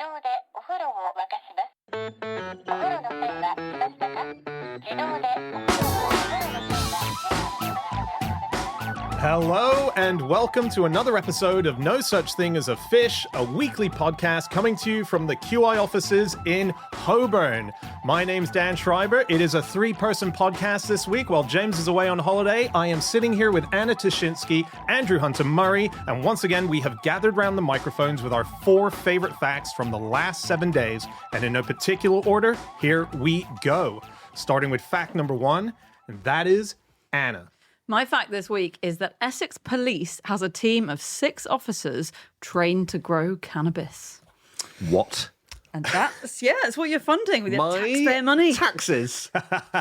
動でお風呂を沸かします。お風呂の線は来ましたか？自動でお風呂をお風呂の線は Hello and welcome to another episode of No Such Thing as a Fish, a weekly podcast coming to you from the QI offices in Holborn. My name's Dan Schreiber. It is a three-person podcast this week. While James is away on holiday, I am sitting here with Anna Tashinsky, Andrew Hunter-Murray, and once again, we have gathered around the microphones with our 4 favorite facts from the last 7 days. And in no particular order, here we go. Starting with fact number 1, and that is Anna. My fact this week is that Essex Police has a team of 6 officers trained to grow cannabis. What? And that's what you're funding with your taxpayer money. Taxes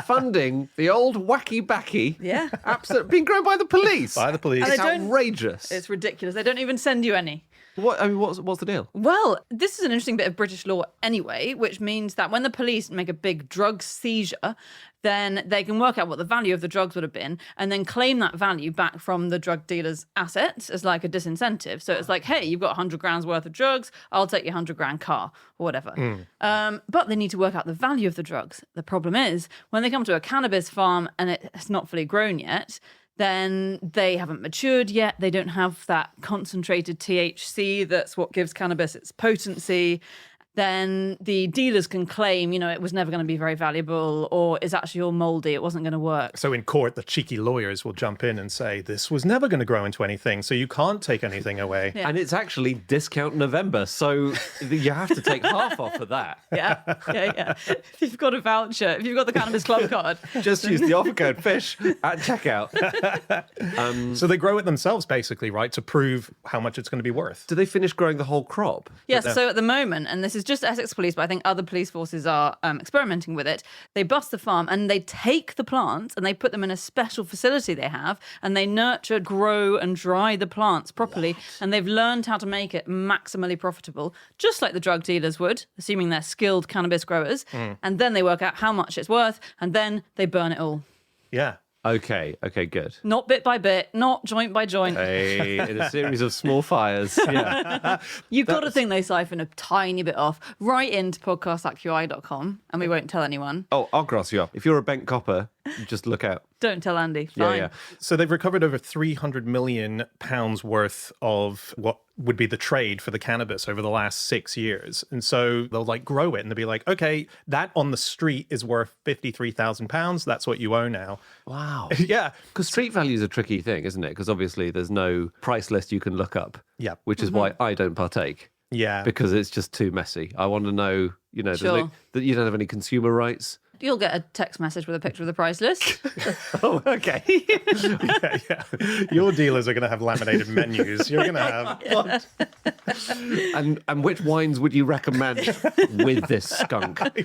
funding the old wacky backy. Yeah. Absolutely. Being grown by the police. By the police. It's outrageous. It's ridiculous. They don't even send you any. What's the deal? Well, this is an interesting bit of British law anyway, which means that when the police make a big drug seizure, then they can work out what the value of the drugs would have been and then claim that value back from the drug dealer's assets as like a disincentive. So it's like, hey, you've got 100 grand's worth of drugs, I'll take your 100 grand car or whatever. But they need to work out the value of the drugs. The problem is when they come to a cannabis farm and it's not fully grown yet, then they haven't matured yet. They don't have that concentrated THC that's what gives cannabis its potency. Then the dealers can claim, it was never going to be very valuable or it's actually all moldy, it wasn't going to work. So in court, the cheeky lawyers will jump in and say, this was never going to grow into anything, so you can't take anything away. Yeah. And it's actually discount November, so you have to take half off of that. Yeah. If you've got a voucher, if you've got the Cannabis Club card. Just use the offer code FISH at checkout. So they grow it themselves, basically, right, to prove how much it's going to be worth. Do they finish growing the whole crop? Yes, so at the moment, and this is just Essex Police, but I think other police forces are experimenting with it, they bust the farm and they take the plants and they put them in a special facility they have and they nurture, grow and dry the plants properly. And they've learned how to make it maximally profitable, just like the drug dealers would, assuming they're skilled cannabis growers. And then they work out how much it's worth and then they burn it all. Yeah. Okay, good. Not bit by bit, not joint by joint. In a series of small fires. Yeah. You've got to think they siphon a tiny bit off. Write into podcast@qi.com and we won't tell anyone. Oh, I'll grass you up. If you're a bent copper, just look out. Don't tell Andy. Fine. Yeah. So they've recovered over £300 million worth of what would be the trade for the cannabis over the last 6 years. And so they'll grow it and they'll be like, okay, that on the street is worth £53,000. That's what you owe now. Wow. Yeah. Because street value is a tricky thing, isn't it? Because obviously there's no price list you can look up. Yeah. Which is why I don't partake. Yeah. Because it's just too messy. I want to know, there's Sure. that you don't have any consumer rights. You'll get a text message with a picture of the price list. Oh, okay. yeah. Your dealers are going to have laminated menus. You're going to have... What? And which wines would you recommend with this skunk? What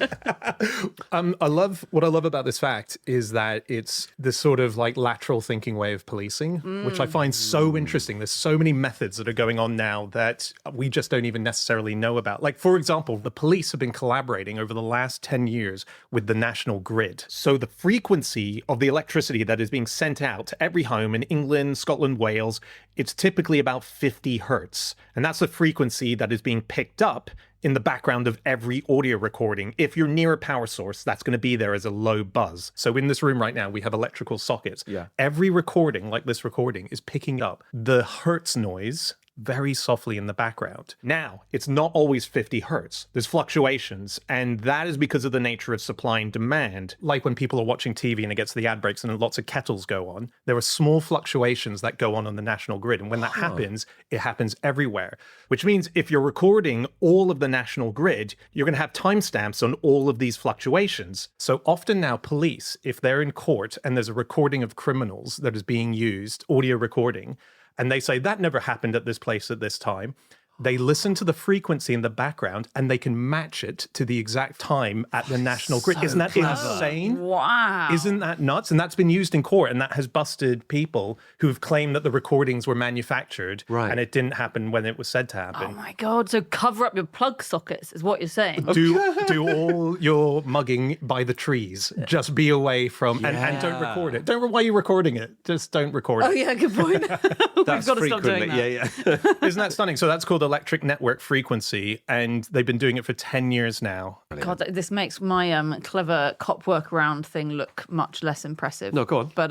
I love about this fact is that it's this sort of lateral thinking way of policing, which I find so interesting. There's so many methods that are going on now that we just don't even necessarily know about. For example, the police have been collaborating over the last 10 years with the national grid. So the frequency of the electricity that is being sent out to every home in England, Scotland, Wales, it's typically about 50 hertz. And that's the frequency that is being picked up in the background of every audio recording. If you're near a power source, that's going to be there as a low buzz. So in this room right now, we have electrical sockets. Yeah. Every recording, like this recording, is picking up the hertz noise very softly in the background. Now, it's not always 50 hertz. There's fluctuations, and that is because of the nature of supply and demand. Like when people are watching TV and it gets to the ad breaks and lots of kettles go on, there are small fluctuations that go on the national grid. And when that happens, it happens everywhere. Which means if you're recording all of the national grid, you're going to have timestamps on all of these fluctuations. So often now police, if they're in court and there's a recording of criminals that is being used, audio recording, and they say, that never happened at this place at this time. They listen to the frequency in the background and they can match it to the exact time at the national grid. Isn't that insane? Wow. Isn't that nuts? And that's been used in court, and that has busted people who've claimed that the recordings were manufactured and it didn't happen when it was said to happen. Oh my God. So cover up your plug sockets is what you're saying. Do all your mugging by the trees. Just be away from, and don't record it. Why are you recording it? Just don't record it. Oh yeah, good point. We've got That's to stop doing that. Yeah. Isn't that stunning? So that's called electric network frequency, and they've been doing it for 10 years now. God, this makes my clever cop workaround thing look much less impressive. No, go on. But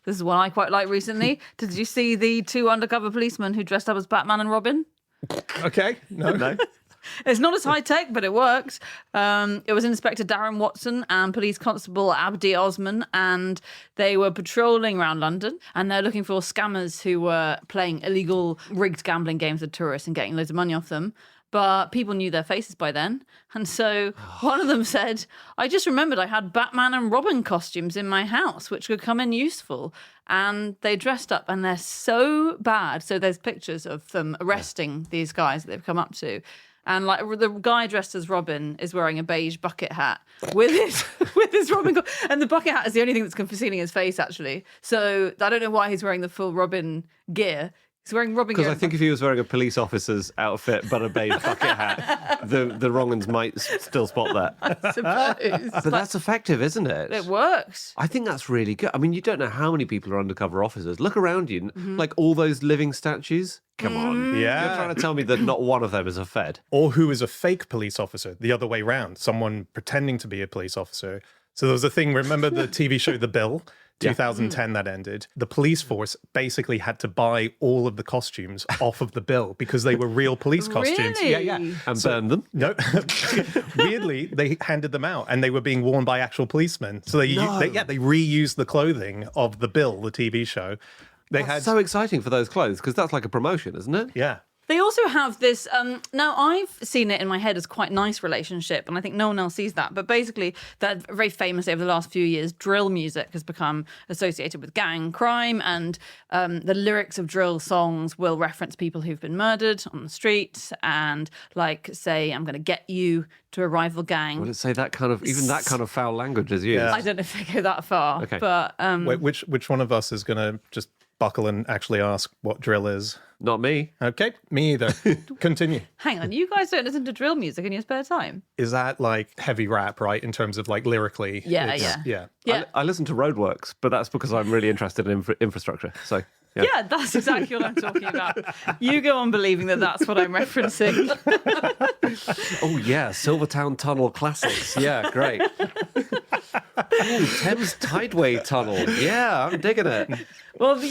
this is one I quite like recently. Did you see the 2 undercover policemen who dressed up as Batman and Robin? Okay, no. It's not as high tech, but it worked. It was Inspector Darren Watson and Police Constable Abdi Osman, and they were patrolling around London, and they're looking for scammers who were playing illegal rigged gambling games with tourists and getting loads of money off them. But people knew their faces by then. And so one of them said, I just remembered I had Batman and Robin costumes in my house, which could come in useful. And they dressed up, and they're so bad. So there's pictures of them arresting these guys that they've come up to. And like the guy dressed as Robin is wearing a beige bucket hat with his Robin, and the bucket hat is the only thing that's concealing his face actually. So I don't know why he's wearing the full Robin gear. He's wearing Robin gear. Because I think if he was wearing a police officer's outfit but a beige bucket hat, the wrong uns might still spot that. I suppose. But that's effective, isn't it? It works. I think that's really good. I mean, you don't know how many people are undercover officers. Look around you, like all those living statues. Come on. Yeah. You're trying to tell me that not one of them is a Fed. Or who is a fake police officer, the other way round, someone pretending to be a police officer. So there was a thing, remember the TV show The Bill? 2010 that ended. The police force basically had to buy all of the costumes off of the bill because they were real police costumes. Really? Yeah. And burn them. No, weirdly, they handed them out, and they were being worn by actual policemen. So they reused the clothing of The Bill, the TV show. That's so exciting for those clothes, because that's like a promotion, isn't it? Yeah. They also have this, now I've seen it in my head as quite nice relationship, and I think no one else sees that, but basically that very famous over the last few years, drill music has become associated with gang crime, and the lyrics of drill songs will reference people who've been murdered on the street, and like say, I'm going to get you to a rival gang. Would it say that kind of, even that kind of foul language is used? Yeah. I don't know if they go that far, Okay. but... Wait, which one of us is going to just buckle and actually ask what drill is? Not me. Okay, me either. Continue. Hang on, you guys don't listen to drill music in your spare time? Is that like heavy rap, right? In terms of like lyrically? Yeah, It's- yeah. Yeah. I listen to roadworks, but that's because I'm really interested in infrastructure. So, yeah. Yeah, that's exactly what I'm talking about. You go on believing that that's what I'm referencing. Oh, yeah. Silvertown Tunnel classics. Yeah, great. Oh, Thames Tideway Tunnel. Yeah, I'm digging it. Well,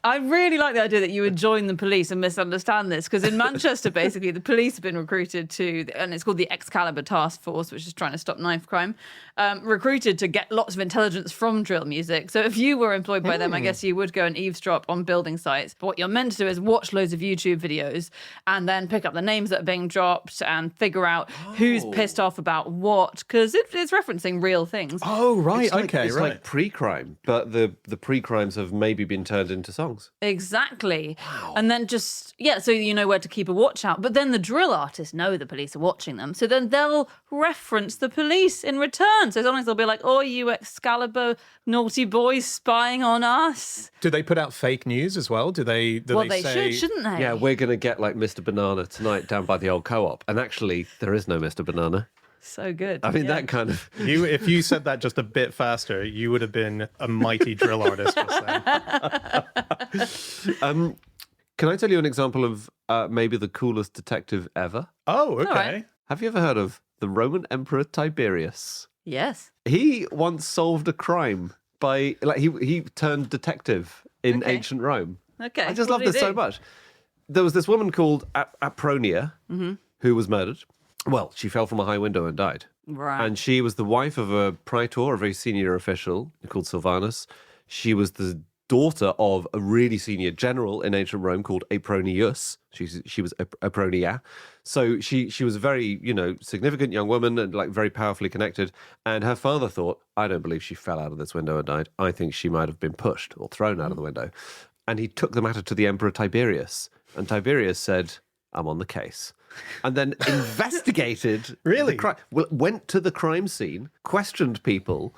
I really like the idea that you would join the police and misunderstand this, because in Manchester, basically, the police have been recruited to, and it's called the Excalibur Task Force, which is trying to stop knife crime, recruited to get lots of intelligence from drill music. So if you were employed by them, I guess you would go and eavesdrop on building sites. But what you're meant to do is watch loads of YouTube videos and then pick up the names that are being dropped and figure out who's pissed off about what, because it's referencing real things. Oh, right. It's like pre-crime, but the pre-crimes have maybe been turned into songs. Exactly. Wow. And then so you know where to keep a watch out. But then the drill artists know the police are watching them. So then they'll reference the police in return. So sometimes they'll be like, oh, you Excalibur naughty boys spying on us. Do they put out fake news as well? Do they say... shouldn't they? Yeah, we're going to get like Mr. Banana tonight down by the old co-op. And actually, there is no Mr. Banana. So good. I mean, that kind of... If you said that just a bit faster, you would have been a mighty drill artist just then. Can I tell you an example of maybe the coolest detective ever? Oh, okay. right. Have you ever heard of the Roman Emperor Tiberius? Yes. He once solved a crime by... he turned detective in ancient Rome. Okay. I just what love did he this so do? much. There was this woman called Apronia who was murdered. Well, she fell from a high window and died. Right. And she was the wife of a praetor, a very senior official called Silvanus. She was the daughter of a really senior general in ancient Rome called Apronius. She was Apronia. So she was a very, significant young woman and like very powerfully connected. And her father thought, I don't believe she fell out of this window and died. I think she might have been pushed or thrown out of the window. And he took the matter to the Emperor Tiberius. And Tiberius said, I'm on the case. And then investigated Really? the crime. Went to the crime scene, questioned people,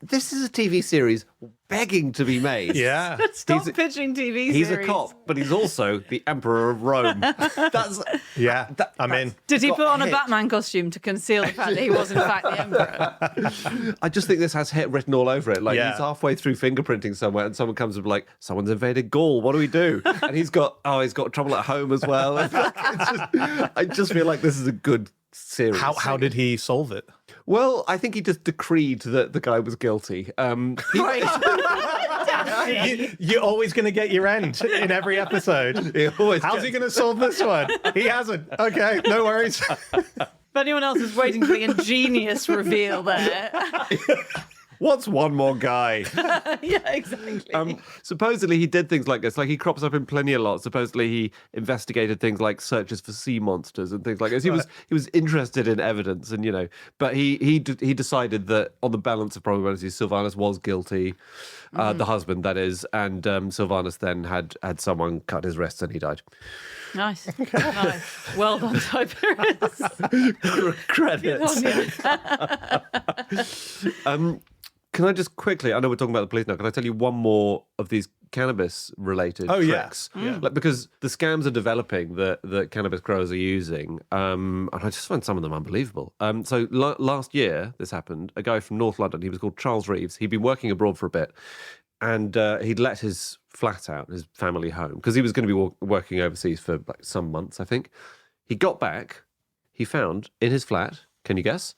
this is a TV series begging to be made. Yeah. Stop pitching TV series. He's a cop, but he's also the Emperor of Rome. That's Yeah. I'm in. Did he got put on a hit. Batman costume to conceal the fact that he was in fact the Emperor? I just think this has hit written all over it. Like Yeah. he's halfway through fingerprinting somewhere, and someone comes up like, "Someone's invaded Gaul. What do we do?" And he's got trouble at home as well. I just feel like this is a good series. How did he solve it? Well, I think he just decreed that the guy was guilty. You're always going to get your end in every episode. How's he going to solve this one? He hasn't. Okay, no worries. If anyone else is waiting for the ingenious reveal there. What's one more guy? Yeah, exactly. Supposedly he did things like this. Like he crops up in plenty a lot. Supposedly he investigated things like searches for sea monsters and things like this. He was interested in evidence, and but he decided that on the balance of probabilities, Sylvanus was guilty, the husband that is, and Sylvanus then had had cut his wrists and he died. Nice. Nice. Well done, Tiberius. Credits. Can I just quickly, I know we're talking about the police now, can I tell you one more of these cannabis-related tricks? Yeah. Like, because the scams are developing that cannabis growers are using, and I just find some of them unbelievable. So last year, this happened, a guy from North London, he was called Charles Reeves, he'd been working abroad for a bit, and he'd let his flat out, his family home, because he was going to be working overseas for like some months, I think. He got back, he found in his flat, can you guess?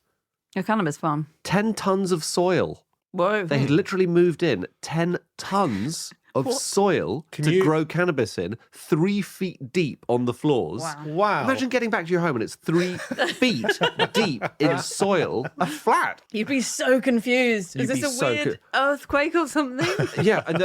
A cannabis farm. 10 tons of soil. Whoa. They had literally moved in 10 tons of soil to grow cannabis in, 3 feet deep on the floors. Wow. Imagine getting back to your home and it's 3 feet deep in soil, a flat. You'd be so confused. Is You'd this be a so weird earthquake or something? Yeah, and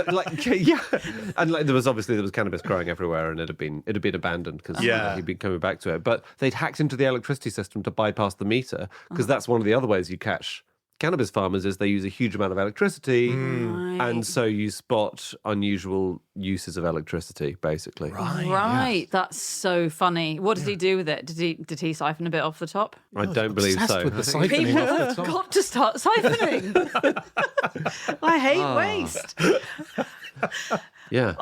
and there was cannabis growing everywhere, and it had been abandoned because he'd been coming back to it. But they'd hacked into the electricity system to bypass the meter, because that's one of the other ways you catch cannabis farmers is they use a huge amount of electricity, and so you spot unusual uses of electricity, basically. Right. That's so funny. What did he do with it? Did he siphon a bit off the top? I don't believe obsessed so. with the I think- siphoning People off the have top. got to start siphoning. I hate waste. Yeah.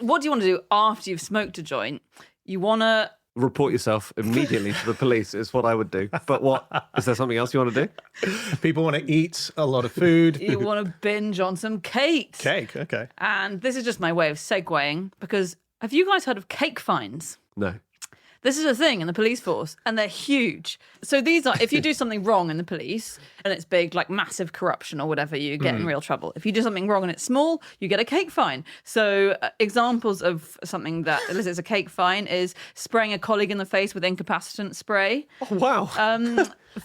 What do you want to do after you've smoked a joint? You want to... Report yourself immediately to the police is what I would do. But what? Is there something else you want to do? People want to eat a lot of food. You want to binge on some cake. Cake, okay. And this is just my way of segueing, because have you guys heard of cake fines? No. This is a thing in the police force, and they're huge. So these are, if you do something wrong in the police, and it's big, like massive corruption or whatever, you get in real trouble. If you do something wrong and it's small, you get a cake fine. So examples of something that elicits a cake fine is spraying a colleague in the face with incapacitant spray. Oh, wow.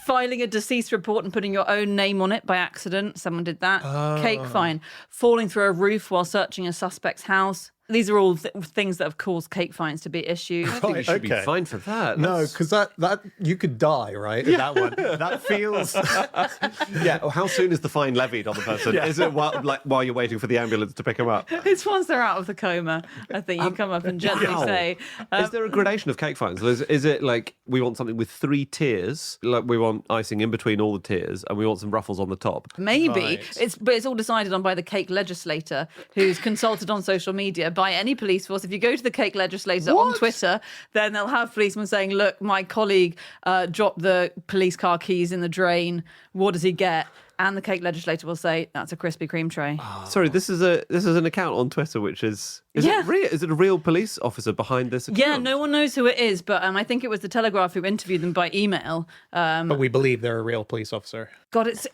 Filing a deceased report and putting your own name on it by accident. Someone did that. Cake fine. Falling through a roof while searching a suspect's house. These are all things that have caused cake fines to be issued. I think you should be okay. fined for that. No, because that you could die, right? In that one. That feels... Yeah. Well, how soon is the fine levied on the person? Is it while you're waiting for the ambulance to pick them up? It's once they're out of the coma. I think you come up and gently Wow. say... Is there a gradation of cake fines? Is it like we want something with 3 tiers, like we want icing in between all the tiers, and we want some ruffles on the top? Maybe. Right. But it's all decided on by the cake legislator, who's consulted on social media by any police force. If you go to the cake legislator on Twitter, then they'll have policemen saying, look, my colleague dropped the police car keys in the drain. What does he get? And the cake legislator will say, that's a Krispy Kreme tray. Sorry, this is an account on Twitter which is Yeah. it real? Is it a real police officer behind this account? Yeah, no one knows who it is, but I think it was the Telegraph who interviewed them by email. But we believe they're a real police officer. God, is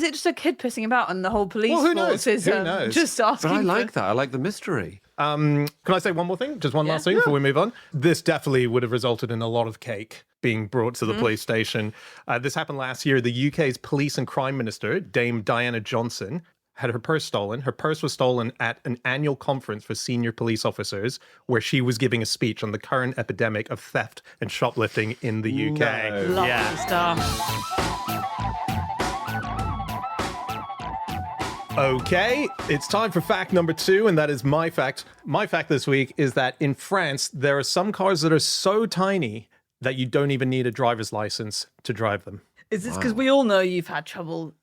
it just a kid pissing about and the whole police Well, who force knows? is Who knows? just asking But I for- like that. I like the mystery. Can I say one more thing? Just one last thing before we move on. This definitely would have resulted in a lot of cake being brought to the police station. This happened last year. The UK's police and crime minister, Dame Diana Johnson, had her purse stolen. Her purse was stolen at an annual conference for senior police officers where she was giving a speech on the current epidemic of theft and shoplifting in the UK. Lovely stuff. Okay, it's time for fact number 2, and that is my fact. My fact this week is that in France, there are some cars that are so tiny that you don't even need a driver's license to drive them. Is this because we all know you've had trouble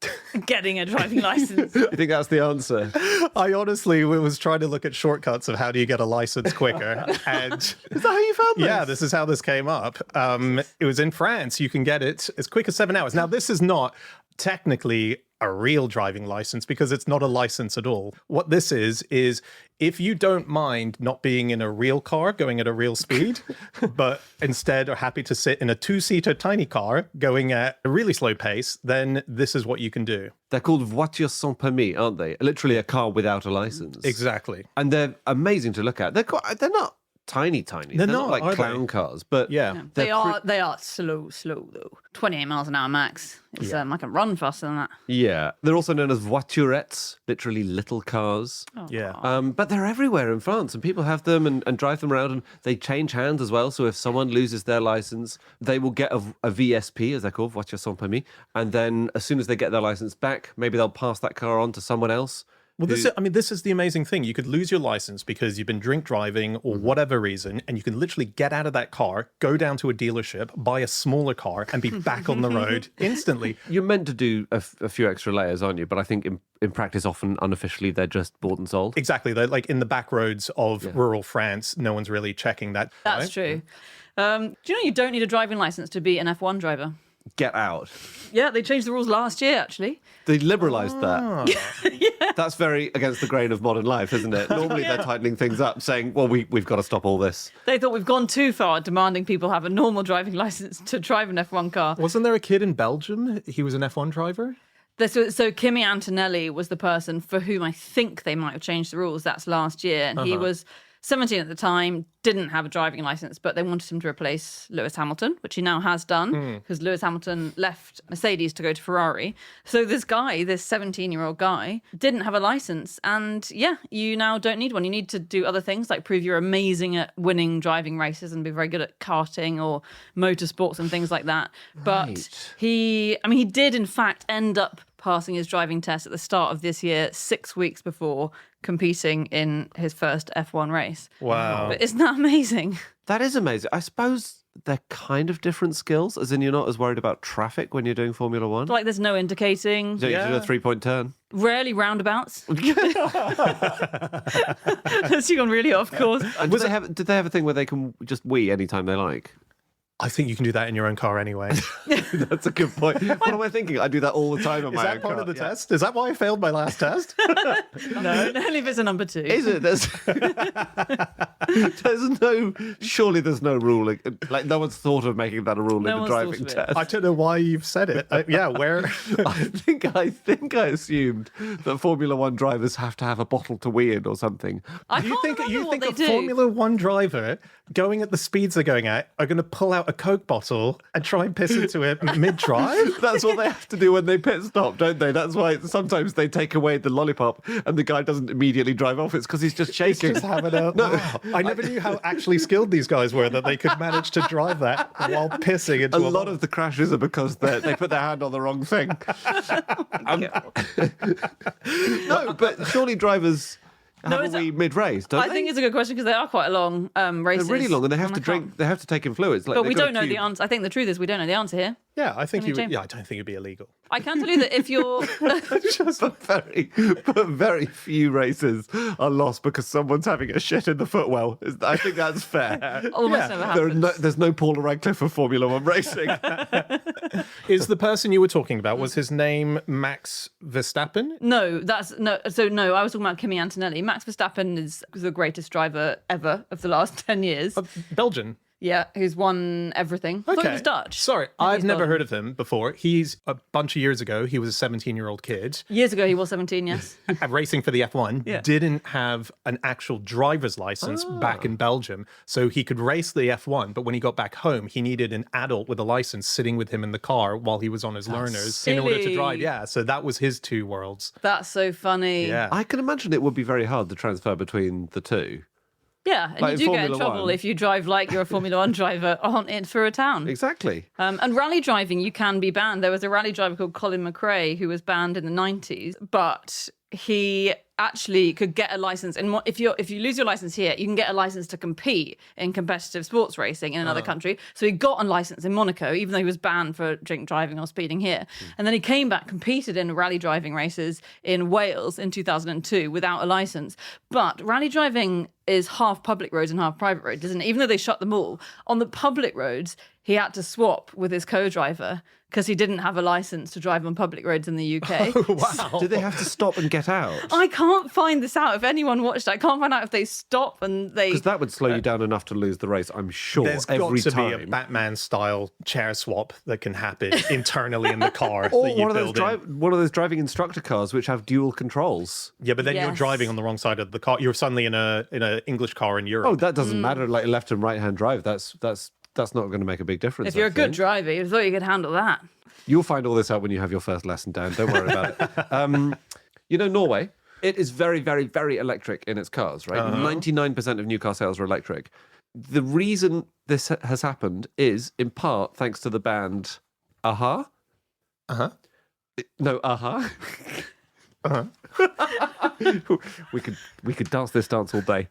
getting a driving license? I think that's the answer. I honestly was trying to look at shortcuts of how do you get a license quicker. And Is that how you found this? yeah, this is how this came up. It was in France. You can get it as quick as 7 hours. Now, this is not technically a real driving license because it's not a license at all. What this is if you don't mind not being in a real car going at a real speed, but instead are happy to sit in a 2-seater tiny car going at a really slow pace, then this is what you can do. They're called voitures sans permis, aren't they? Literally a car without a license. Exactly. And they're amazing to look at. They're not tiny. They're not like are clown they? cars, but Yeah. They are slow though. 28 miles an hour max. It's I can run faster than that. yeah. They're also known as voiturettes, literally little cars. Yeah. But they're everywhere in France, and people have them and drive them around, and they change hands as well. So if someone loses their license, they will get a VSP, as they're called, voiture sans permis, and then as soon as they get their license back, maybe they'll pass that car on to someone else. Well, this is the amazing thing. You could lose your license because you've been drink driving or whatever reason, and you can literally get out of that car, go down to a dealership, buy a smaller car, and be back on the road instantly. You're meant to do a few extra layers, aren't you? But I think in practice, often unofficially, they're just bought and sold. Exactly. They're like in the back roads of rural France, no one's really checking that. That's right? true. Do you know you don't need a driving license to be an F1 driver? Get out. Yeah, they changed the rules last year, actually. They liberalised that. That's very against the grain of modern life, isn't it? Normally they're tightening things up, saying, well, we've got to stop all this. They thought we've gone too far, demanding people have a normal driving license to drive an F1 car. Wasn't there a kid in Belgium? He was an F1 driver? So Kimi Antonelli was the person for whom I think they might have changed the rules. That's last year. And he was 17 at the time, didn't have a driving license, but they wanted him to replace Lewis Hamilton, which he now has done because Lewis Hamilton left Mercedes to go to Ferrari. So this 17-year-old guy, didn't have a license. And yeah, you now don't need one. You need to do other things like prove you're amazing at winning driving races and be very good at karting or motorsports and things like that. But Right. he did in fact end up passing his driving test at the start of this year, 6 weeks before competing in his first F1 race. Wow. But isn't that amazing? That is amazing. I suppose they're kind of different skills, as in you're not as worried about traffic when you're doing Formula One. Like there's no indicating, You don't need to do a 3-point turn. rarely roundabouts. Unless you've gone really off course. And did they have a thing where they can just wee anytime they like? I think you can do that in your own car anyway. That's a good point. What am I thinking? I do that all the time in Is my that own part car. of the Yeah. test? Is that why I failed my last test? No, only if it's a number 2. Is it? Surely there's no rule. Like no one's thought of making that a rule No in a one's thought driving of it. test. I don't know why you've said it. Where? I think I assumed that Formula One drivers have to have a bottle to wee in or something. I You can't think remember what a they do. Formula One driver going at the speeds they're going at are going to pull out a Coke bottle and try and piss into it mid-drive? That's what they have to do when they pit stop, don't they? That's why sometimes they take away the lollipop and the guy doesn't immediately drive off. It's because he's just shaking. Just having a... Wow. I never knew how actually skilled these guys were that they could manage to drive that while pissing into A a lot of the crashes are because they put their hand on the wrong thing. No, but surely drivers have it's a wee mid-race, don't I they? think it's a good question because they are quite long races. They're really long and they have to I can't- drink. They have to take in fluids. Like But they've we got a don't know the tube. answer. I think the truth is we don't know the answer here. Yeah, I think Let me check. I don't think it'd be illegal. I can tell you that if you're... But very few races are lost because someone's having a shit in the footwell. I think that's fair. Almost never happens. There's no Paula Radcliffe of Formula One racing. Is the person you were talking about, was his name Max Verstappen? No, I was talking about Kimi Antonelli. Max Verstappen is the greatest driver ever of the last 10 years. Belgian. Yeah, who's won everything. I thought he was Dutch. Sorry, I think I've he's never Belgian. heard of him before. He's a bunch of years ago, he was a 17-year-old kid Years ago, he was 17, yes. racing for the F1, Yeah. didn't have an actual driver's license back in Belgium. So he could race the F1, but when he got back home, he needed an adult with a license sitting with him in the car while he was on his learners in order to silly. drive. Yeah, so that was his two worlds. That's so funny. Yeah. I can imagine it would be very hard to transfer between the two. Yeah, and Like you do in get in Formula trouble One. if you drive like you're a Formula One driver on it through a town. Exactly. And rally driving, you can be banned. There was a rally driver called Colin McRae who was banned in the 90s, but he actually could get a license. And if you lose your license here, you can get a license to compete in competitive sports racing in another country. So he got a license in Monaco, even though he was banned for drink driving or speeding here. And then he came back, competed in rally driving races in Wales in 2002 without a license. But rally driving is half public roads and half private roads, isn't it? Even though they shut them all, on the public roads, he had to swap with his co-driver because he didn't have a license to drive on public roads in the UK. Wow. Did they have to stop and get out? I can't find this out. If anyone watched it, I can't find out if they stop and they... Because that would slow you down enough to lose the race, I'm sure, There's every got to time. be a Batman-style chair swap that can happen internally in the car Or that you one of, those build in. one of those driving instructor cars which have dual controls. Yeah, but then you're Yes. driving on the wrong side of the car. You're suddenly in a English car in Europe. Oh, that doesn't matter. Like left and right hand drive, that's not going to make a big difference. If you're I a good think. driver, you thought you could handle that. You'll find all this out when you have your first lesson, Dan. Don't worry about it. Norway, it is very, very, very electric in its cars, right? 99% of new car sales are electric. The reason this has happened is, in part, thanks to the band Aha. Uh-huh. No, Aha. we could dance this dance all day.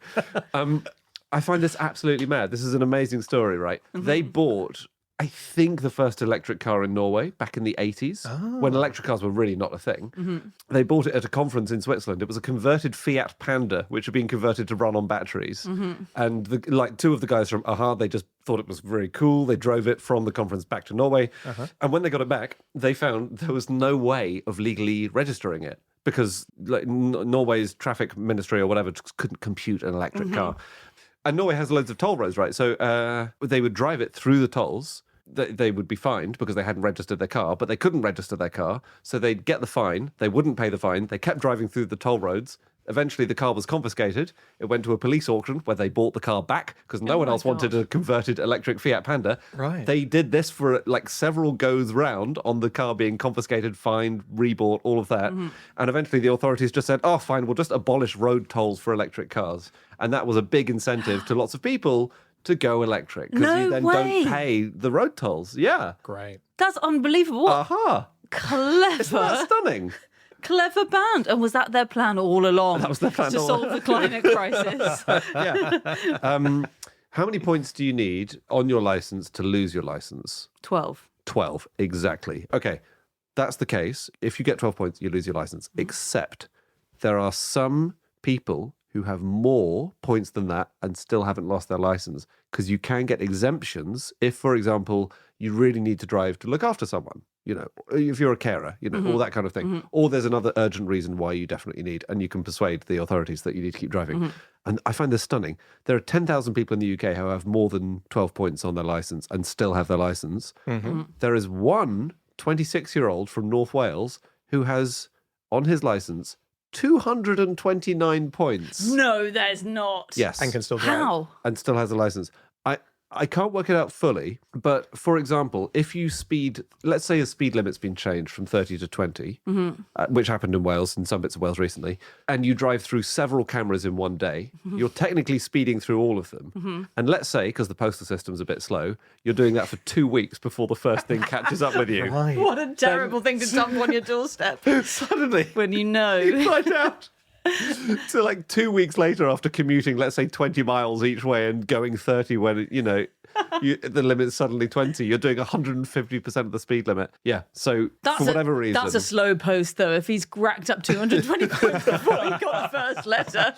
I find this absolutely mad. This is an amazing story, right? They bought, I think, the first electric car in Norway back in the 80s, when electric cars were really not a thing. They bought it at a conference in Switzerland. It was a converted Fiat Panda, which had been converted to run on batteries. And two of the guys from Aha, they just thought it was very cool. They drove it from the conference back to Norway. And when they got it back, they found there was no way of legally registering it because Norway's traffic ministry or whatever just couldn't compute an electric car. And Norway has loads of toll roads, right? So they would drive it through the tolls. They would be fined because they hadn't registered their car, but they couldn't register their car. So they'd get the fine. They wouldn't pay the fine. They kept driving through the toll roads. Eventually, the car was confiscated. It went to a police auction where they bought the car back because no one else wanted a converted electric Fiat Panda. Right. They did this for like several goes round on the car being confiscated, fined, rebought, all of that. And eventually, the authorities just said, "Oh, fine, we'll just abolish road tolls for electric cars." And that was a big incentive to lots of people to go electric because No you then way. don't pay the road tolls. Yeah. Great. That's unbelievable. Aha. Clever. Isn't that stunning? Clever band. And was that their plan all along? That was their plan to all solve the climate crisis. Yeah. How many points do you need on your license to lose your license? 12. 12, exactly. Okay, that's the case. If you get 12 points, you lose your license. Except there are some people who have more points than that and still haven't lost their license because you can get exemptions if, for example, you really need to drive to look after someone, if you're a carer, all that kind of thing. Or there's another urgent reason why you definitely need, and you can persuade the authorities that you need to keep driving. And I find this stunning. There are 10,000 people in the UK who have more than 12 points on their license and still have their license. There is one 26-year-old from North Wales who has on his license 229 points. No, there's not. Yes. And can still drive. How? And still has a license. I can't work it out fully, but for example, if you speed, let's say a speed limit's been changed from 30 to 20, which happened in Wales and some bits of Wales recently, and you drive through several cameras in one day, you're technically speeding through all of them. And let's say, because the postal system's a bit slow, you're doing that for 2 weeks before the first thing catches up with you. Right. What a terrible thing to dump on your doorstep Suddenly, when you know. you find out. So like 2 weeks later after commuting, let's say 20 miles each way and going 30 when, the limit's suddenly 20, you're doing 150% of the speed limit. Yeah, so for whatever reason. That's a slow post, though, if he's racked up 220 points before he got the first letter.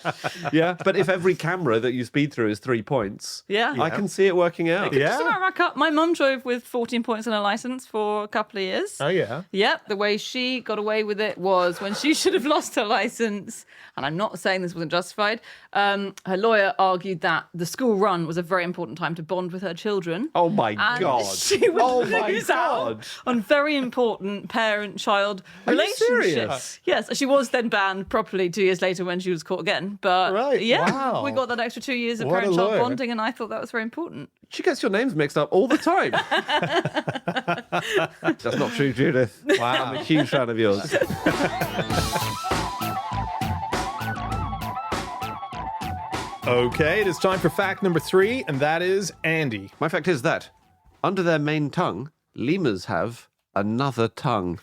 Yeah, but if every camera that you speed through is 3 points, Yeah. I can see it working out. Yeah. Just about rack up. My mum drove with 14 points on her licence for a couple of years. Oh, yeah. Yep, the way she got away with it was when she should have lost her licence, and I'm not saying this wasn't justified, her lawyer argued that the school run was a very important time to bond with her children. Oh my And God. she would Oh my lose God. out on very important parent-child Are you relationships. serious? Yes, she was then banned properly 2 years later when she was caught again. But Right, yeah, wow. we got that extra 2 years of What a parent-child lawyer. bonding, and I thought that was very important. She gets your names mixed up all the time. That's not true, Judith. Wow. I'm a huge fan of yours. Okay, it is time for fact number 3, and that is Andy. My fact is that under their main tongue, lemurs have another tongue.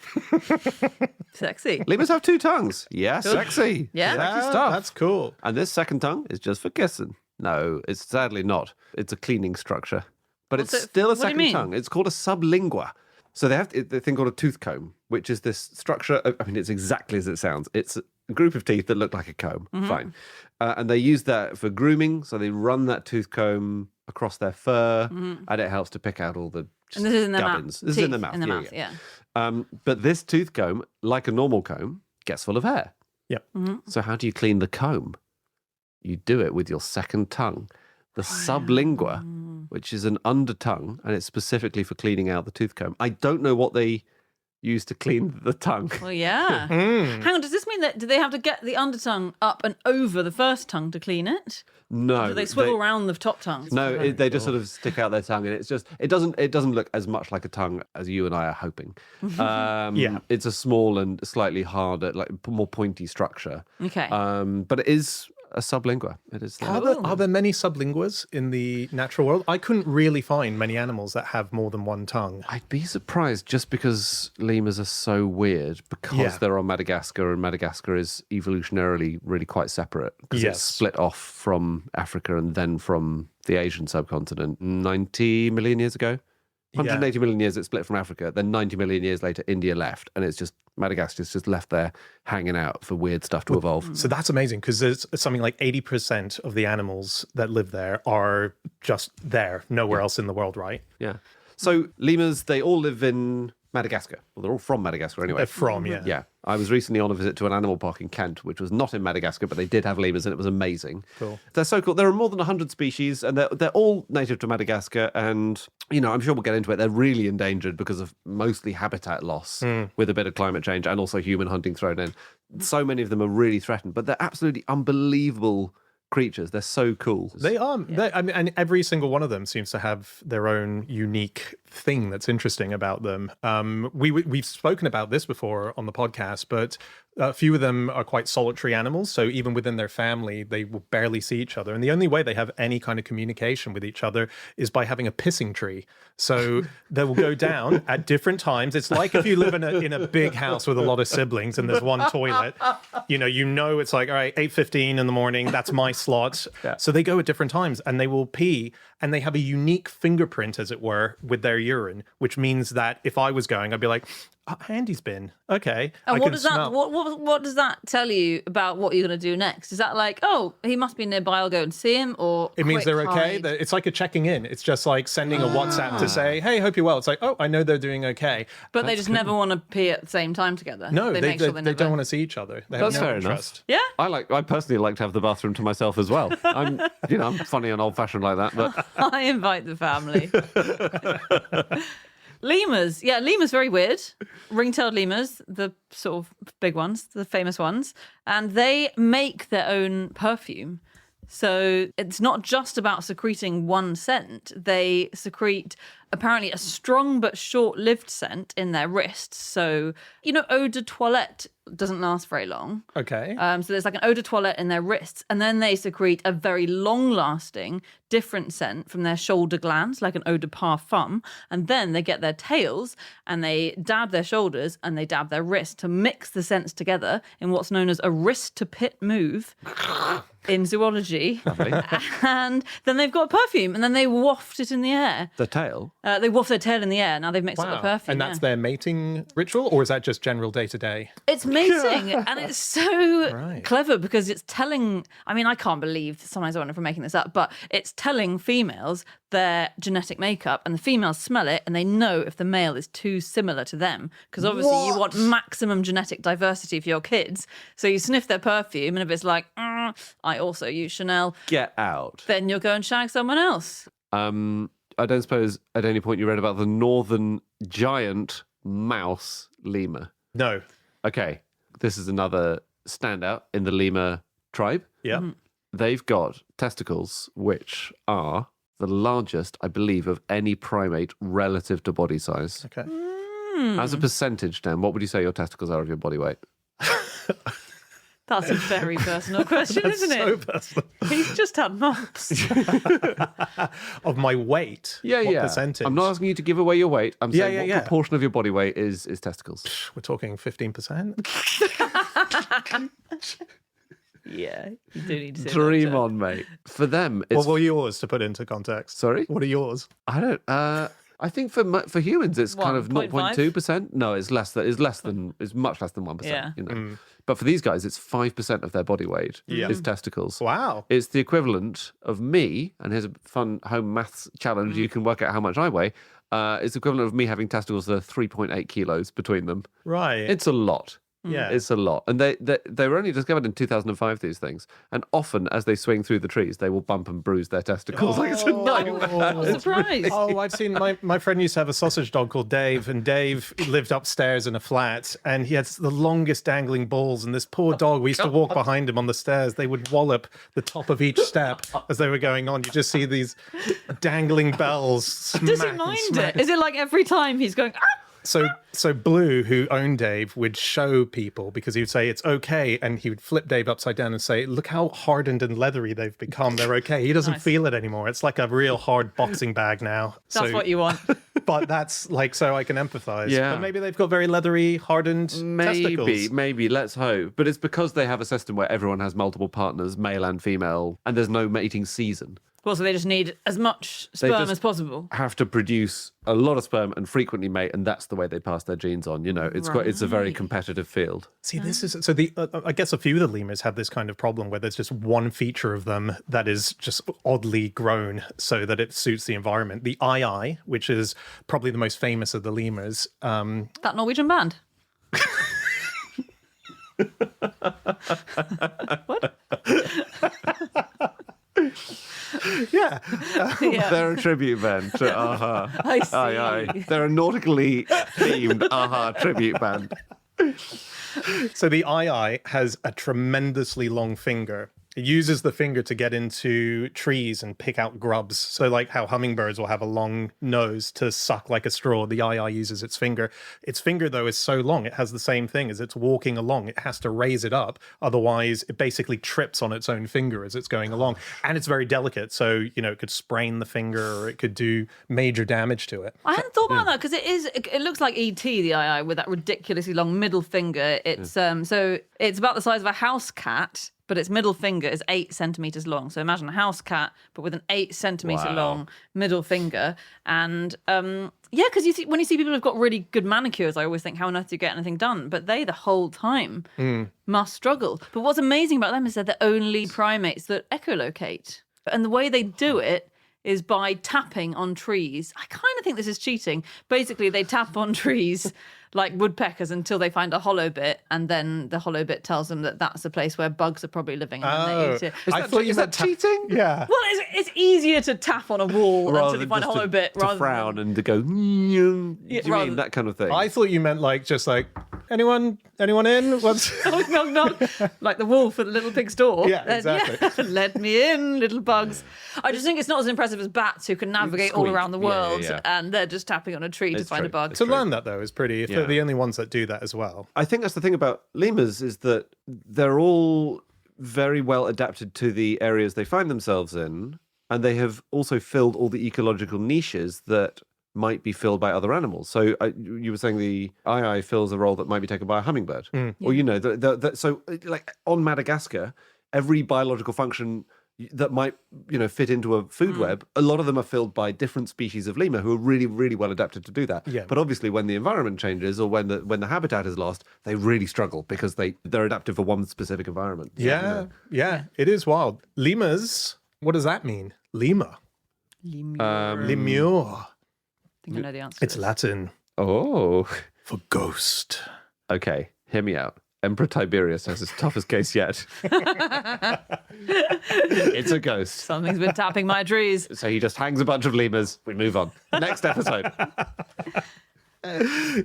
Sexy. Lemurs have 2 tongues. Yeah, Cool. sexy. Yeah. Sexy stuff. That's cool. And this second tongue is just for kissing. No, it's sadly not. It's a cleaning structure. But What's it's it- still a what do you second mean? tongue. It's called a sublingua. So they have the thing called a tooth comb, which is this structure. I mean, it's exactly as it sounds. It's a group of teeth that look like a comb. Mm-hmm. Fine. And they use that for grooming. So they run that tooth comb across their fur, and it helps to pick out all the Mm-hmm. And this is in their gubbins. mouth. This is in Teeth the mouth. In the yeah, mouth, yeah. yeah. But this tooth comb, like a normal comb, gets full of hair. Yep. So how do you clean the comb? You do it with your second tongue, the sublingua, which is an undertongue, and it's specifically for cleaning out the tooth comb. I don't know what they use to clean the tongue. Well, yeah. Mm. Hang on, does this mean that do they have to get the undertongue up and over the first tongue to clean it? No, Do they swivel around the top tongue? No, they just sort of stick out their tongue, and it's just it doesn't look as much like a tongue as you and I are hoping. Yeah. It's a small and slightly harder, like more pointy structure. Okay. But it is a sublingua. It is. Are there many sublinguas in the natural world? I couldn't really find many animals that have more than one tongue. I'd be surprised just because lemurs are so weird because Yeah. they're on Madagascar, and Madagascar is evolutionarily really quite separate because Yes. it's split off from Africa and then from the Asian subcontinent 90 million years ago. 180 million years it split from Africa, then 90 million years later India left, and it's just Madagascar's just left there hanging out for weird stuff to evolve. So that's amazing because there's something like 80% of the animals that live there are just there, nowhere else in the world, right? Yeah. So lemurs, they all live in Madagascar. Well, they're all from Madagascar anyway. They're from, yeah. Yeah. I was recently on a visit to an animal park in Kent, which was not in Madagascar, but they did have lemurs and it was amazing. Cool. They're so cool. There are more than 100 species and they're all native to Madagascar. And, you know, I'm sure we'll get into it. They're really endangered because of mostly habitat loss with a bit of climate change and also human hunting thrown in. So many of them are really threatened, but they're absolutely unbelievable creatures. They're so cool. They are. I mean, and every single one of them seems to have their own unique thing that's interesting about them. We've spoken about this before on the podcast, but a few of them are quite solitary animals. So even within their family, they will barely see each other. And the only way they have any kind of communication with each other is by having a pissing tree. So they will go down at different times. It's like if you live in a big house with a lot of siblings and there's one toilet, you know it's like, all right, 8:15 in the morning, that's my slot. Yeah. So they go at different times and they will pee, and they have a unique fingerprint, as it were, with their urine, which means that if I was going, I'd be like, oh, Andy's been. Okay. And I what can does smell. that what does that tell you about what you're going to do next? Is that like, oh, he must be nearby, I'll go and see him, or It means quick they're okay. hide? It's like a checking in. It's just like sending a WhatsApp to say, hey, hope you're well. It's like, oh, I know they're doing okay. But they just never want to pee at the same time together. No, they make sure don't never... want to see each other. They have That's no fair enough. interest. Yeah. I personally like to have the bathroom to myself as well. I'm funny and old fashioned like that, but I invite the family. Lemurs. Yeah, lemurs very weird. Ring-tailed lemurs, the sort of big ones, the famous ones. And they make their own perfume. So it's not just about secreting one scent. They secrete apparently a strong but short-lived scent in their wrists. So, eau de toilette doesn't last very long. Okay. So there's like an eau de toilette in their wrists, and then they secrete a very long-lasting, different scent from their shoulder glands, like an eau de parfum. And then they get their tails and they dab their shoulders and they dab their wrists to mix the scents together in what's known as a wrist-to-pit move in zoology. And then they've got a perfume, and then they waft it in the air. the tail. They waft their tail in the air. Now they've mixed up the perfume. And that's yeah. their mating ritual, or is that just general day to day? It's mating, and it's so Right. clever because it's telling. I mean, I can't believe sometimes I wonder if I'm making this up, but it's telling females their genetic makeup, and the females smell it, and they know if the male is too similar to them. Because obviously, you want maximum genetic diversity for your kids. So you sniff their perfume, and if it's like, I also use Chanel, Get out. then you'll go and shag someone else. I don't suppose at any point you read about the northern giant mouse lemur. No. Okay, this is another standout in the lemur tribe. Yeah. Mm-hmm. They've got testicles which are the largest, I believe, of any primate relative to body size. Okay. Hmm. As a percentage, Dan, what would you say your testicles are of your body weight? That's a very personal question, That's isn't so it? personal. He's just had mumps. Of my weight. Yeah, what yeah. percentage? I'm not asking you to give away your weight. I'm saying Yeah, what yeah. proportion of your body weight is testicles. We're talking 15%. Yeah, you do need to say Dream that. on, mate. For them, it's What were yours to put into context? Sorry? What are yours? I don't. I think for humans, it's kind of 1.5? 0.2%. No, it's less than. It's much less than 1%. Yeah. You know. But for these guys, it's 5% of their body weight is testicles. Wow. It's the equivalent of me. And here's a fun home maths challenge. You can work out how much I weigh. It's the equivalent of me having testicles that are 3.8 kilos between them. Right. It's a lot. yeah. It's a lot. And they were only discovered in 2005, these things. And often, as they swing through the trees, they will bump and bruise their testicles. Like, it's a nightmare. Surprise. Oh, I've seen my friend used to have a sausage dog called Dave, and Dave lived upstairs in a flat, and he had the longest dangling balls. And this poor dog, we used to walk behind him on the stairs. They would wallop the top of each step as they were going on. You just see these dangling bells. Smack Does he and mind smack. it? Is it like every time he's going, ah! So Blue, who owned Dave, would show people because he would say it's okay, and he would flip Dave upside down and say, "Look how hardened and leathery they've become. They're okay." He doesn't Nice. feel it anymore. It's like a real hard boxing bag now. That's what you want. But that's like so I can empathize. Yeah. But maybe they've got very leathery, hardened testicles. Maybe. Let's hope. But it's because they have a system where everyone has multiple partners, male and female, and there's no mating season. Well, so they just need as much They sperm just as possible. have to produce a lot of sperm and frequently mate, and that's the way they pass their genes on. You know, it's a very competitive field. See, this is so the I guess a few of the lemurs have this kind of problem where there's just one feature of them that is just oddly grown so that it suits the environment. The eye, which is probably the most famous of the lemurs. That Norwegian band. What? Yeah. Yeah. They're a tribute band to Aha. I see. Aye, aye. They're a nautically themed Aha tribute band. So the eye has a tremendously long finger. It uses the finger to get into trees and pick out grubs. So like how hummingbirds will have a long nose to suck like a straw, the eye uses its finger. Its finger, though, is so long, it has the same thing as it's walking along. It has to raise it up. Otherwise, it basically trips on its own finger as it's going along. And it's very delicate. So, you know, it could sprain the finger or it could do major damage to it. I hadn't thought about that because it looks like E.T. the eye with that ridiculously long middle finger. It's so it's about the size of a house cat, but its middle finger is 8 centimeters long. So imagine a house cat, but with an 8 centimeter long middle finger. And yeah, because when you see people who've got really good manicures, I always think, how on earth do you get anything done? But they, the whole time, must struggle. But what's amazing about them is they're the only primates that echolocate. And the way they do it is by tapping on trees. I kind of think this is cheating. Basically, they tap on trees like woodpeckers until they find a hollow bit, and then the hollow bit tells them that that's the place where bugs are probably living. And then they eat it. I thought you Is meant that cheating? Yeah. Well, it's easier to tap on a wall until you find a hollow bit to rather frown than... and to go, do you rather- mean that kind of thing? I thought you meant like just like anyone in? What's knock, knock, knock. Like the wolf at the little pig's door. Yeah, exactly. Let me in, little bugs. I just think it's not as impressive as bats who can navigate all Squeak. around the Yeah, world, yeah. and they're just tapping on a tree to It's find true. a bug. It's to true. learn that though is pretty. If they're Yeah. the only ones that do that as well. I think that's the thing about lemurs is that they're all very well adapted to the areas they find themselves in, and they have also filled all the ecological niches that might be filled by other animals. So you were saying the eye fills a role that might be taken by a hummingbird, or you know, so like on Madagascar, every biological function that might fit into a food web, a lot of them are filled by different species of lemur who are really, really well adapted to do that. Yeah. But obviously, when the environment changes or when the habitat is lost, they really struggle because they're adapted for one specific environment. Yeah, it is wild. Lemurs, what does that mean? Lemur. Lemur. I think I know the answer. It's Latin Oh, for ghost. okay. Hear me out. Emperor Tiberius has his toughest case yet. It's a ghost. Something's been tapping my trees. So he just hangs a bunch of lemurs. We move on. Next episode.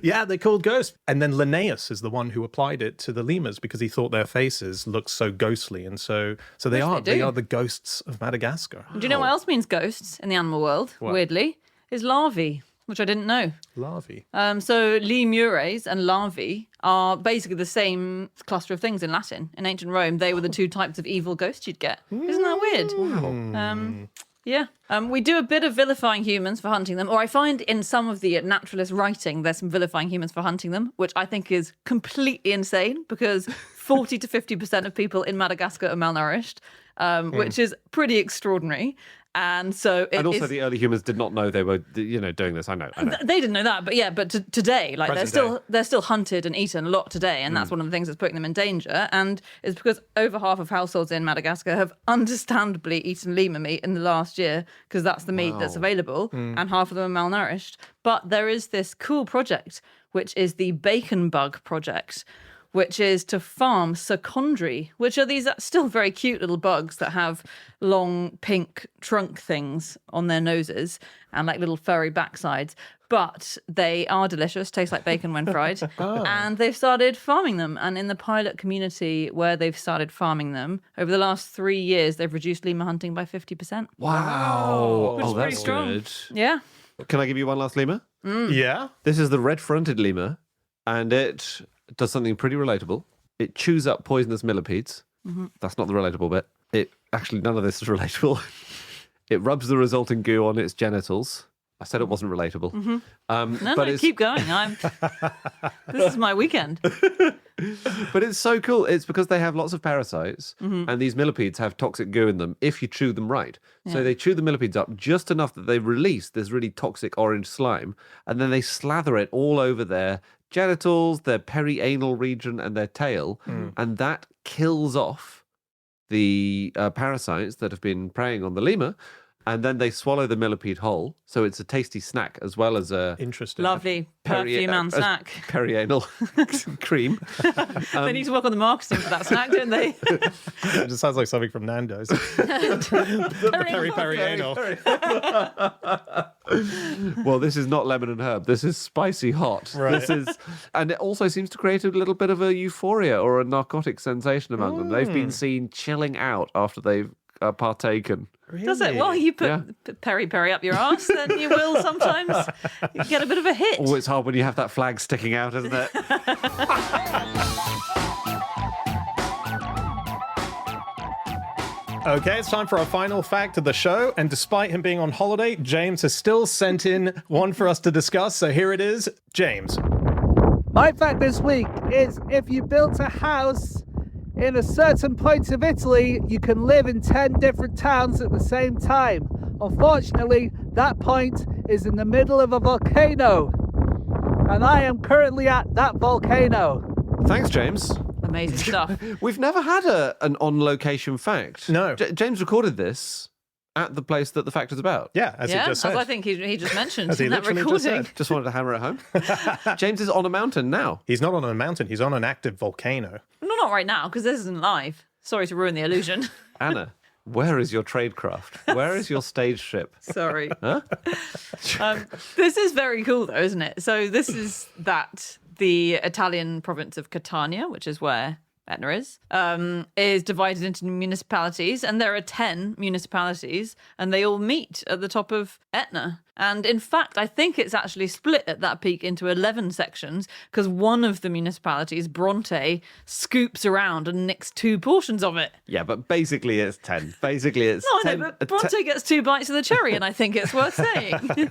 Yeah, they're called ghosts. And then Linnaeus is the one who applied it to the lemurs because he thought their faces looked so ghostly. And so they Yes, are. they do. They are the ghosts of Madagascar. Do you know what else means ghosts in the animal world? What? Weirdly, is larvae. which I didn't know. Larvae. So lemures and larvae are basically the same cluster of things in Latin. In ancient Rome, they were the two types of evil ghosts you'd get. Isn't that weird? Yeah. We do a bit of vilifying humans for hunting them, or I find in some of the naturalist writing there's some vilifying humans for hunting them, which I think is completely insane because 40 to 50% of people in Madagascar are malnourished, which is pretty extraordinary. And so and also the early humans did not know they were, doing this. I know. They didn't know that, but yeah, but today, like Present they're still hunted and eaten a lot today, and that's one of the things that's putting them in danger. And it's because over half of households in Madagascar have understandably eaten lemur meat in the last year because that's the meat that's available, and half of them are malnourished. But there is this cool project, which is the Bacon Bug Project, which is to farm secondary, which are these still very cute little bugs that have long pink trunk things on their noses and like little furry backsides. But they are delicious, taste like bacon when fried. And they've started farming them. And in the pilot community where they've started farming them, over the last 3 years, they've reduced lemur hunting by 50%. Wow. Which is pretty that's strong. good. Yeah. Can I give you one last lemur? Yeah. This is the red-fronted lemur, and it does something pretty relatable. It chews up poisonous millipedes. That's not the relatable bit. None of this is relatable. It rubs the resulting goo on its genitals. I said it wasn't relatable. No, keep going. This is my weekend. But it's so cool. It's because they have lots of parasites, and these millipedes have toxic goo in them if you chew them right. So they chew the millipedes up just enough that they release this really toxic orange slime, and then they slather it all over their genitals, their perianal region, and their tail, and that kills off the parasites that have been preying on the lemur. And then they swallow the millipede whole, so it's a tasty snack as well as a Interesting. Lovely perfume and snack. perianal cream. They need to work on the marketing for that snack, don't they? It just sounds like something from Nando's. Peri anal. Well, this is not lemon and herb. This is spicy hot. Right. And it also seems to create a little bit of a euphoria or a narcotic sensation among them. They've been seen chilling out after they've partaken. Really? Does it? Well, you put peri up your arse, then you will sometimes get a bit of a hit. Oh, it's hard when you have that flag sticking out, isn't it? Okay, it's time for our final fact of the show. And despite him being on holiday, James has still sent in one for us to discuss. So here it is. James. My fact this week is if you built a house in a certain point of Italy, you can live in 10 different towns at the same time. Unfortunately, that point is in the middle of a volcano. And I am currently at that volcano. Thanks, James. Amazing stuff. We've never had an on-location fact. No. James recorded this at the place that the fact is about. Yeah, as he just said. as I think he just mentioned As he in that literally just recording. said. Just wanted to hammer it home. James is on a mountain now. He's not on a mountain. He's on an active volcano. No, not right now, because this isn't live. Sorry to ruin the illusion. Anna, where is your tradecraft? Where is your stage ship? Sorry. Huh? This is very cool, though, isn't it? So this is the Italian province of Catania, which is where Etna is divided into municipalities, and there are 10 municipalities, and they all meet at the top of Etna. And in fact, I think it's actually split at that peak into 11 sections, because one of the municipalities, Bronte, scoops around and nicks 2 portions of it. Yeah, but basically it's 10. Basically it's No, I 10. know, but Bronte gets 2 bites of the cherry, and I think it's worth saying.